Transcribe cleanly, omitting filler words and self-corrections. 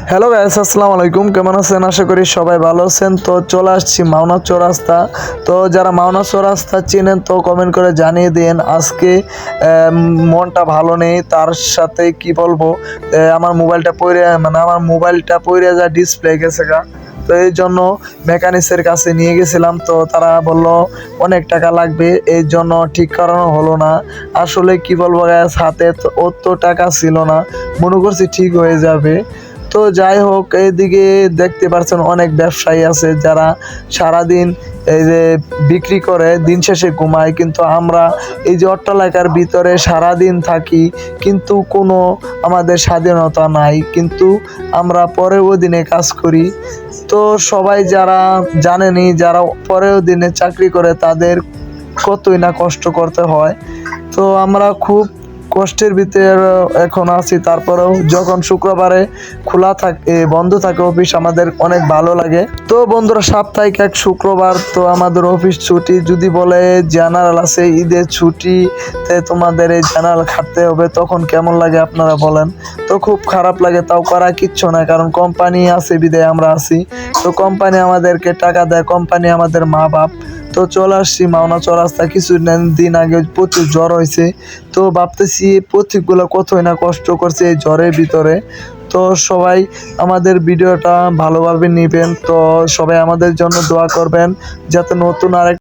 Hello guys, আসসালামু আলাইকুম। কেমন আছেন? আশা করি সবাই ভালো আছেন। তো চলে আসছি মাওনা চৌরাস্তা। তো যারা মাওনা চৌরাস্তা চেনেন তো কমেন্ট করে জানিয়ে দিন। আজকে মনটা ভালো নেই, তার সাথে কি বলবো, আমার মোবাইলটা পড়ে যা ডিসপ্লে গেছে গা। তো এই জন্য মেকানিক্সের কাছে নিয়ে গেছিলাম, তো তারা বলল অনেক টাকা লাগবে, এই জন্য ঠিক করানো হলো না। আসলে কি বলবো গ্যাস, হাতে অত টাকা ছিল না, মনে করছি ঠিক হয়ে যাবে। তো যাই হোক, এইদিকে দেখতে পাচ্ছেন অনেক ব্যবসায়ী আছে যারা সারাদিন এই যে বিক্রি করে দিন শেষে ঘুমায়, কিন্তু আমরা এই যে অট্টালিকার ভিতরে সারাদিন থাকি, কিন্তু কোনো আমাদের স্বাধীনতা নাই, কিন্তু আমরা পরের দিনে কাজ করি। তো সবাই যারা জানেনি, যারা পরের দিনে চাকরি করে তাদের কতই না কষ্ট করতে হয়। তো আমরা খুব কষ্টের ভিতরে এখন আছি। তারপরেও যখন শুক্রবারে খোলা থাকে, বন্ধ থাকে অফিস, আমাদের অনেক ভালো লাগে। তো বন্ধুরা, সাপ্তাহিক এক শুক্রবার তো আমাদের অফিস ছুটি। যদি বলে জেনারেল আছে, ঈদের ছুটিতে তোমাদের এই জেনারেল খাটতে হবে, তখন কেমন লাগে আপনারা বলেন? তো খুব খারাপ লাগে, তাও করা কিচ্ছু না, কারণ কোম্পানি আছে বিদায় আমরা আছি। তো কোম্পানি আমাদেরকে টাকা দেয়, কোম্পানি আমাদের মা বাপ। তো চলে আসছি মাওনা চৌরাস্তা। দিন আগে প্রচুর জ্বর হয়েছে, তো ভাবতেছি প্রতীকগুলো কতই না কষ্ট করছে এই জ্বরের ভিতরে। তো সবাই আমাদের ভিডিওটা ভালোভাবে নেবেন, তো সবাই আমাদের জন্য দোয়া করবেন যাতে নতুন আরেক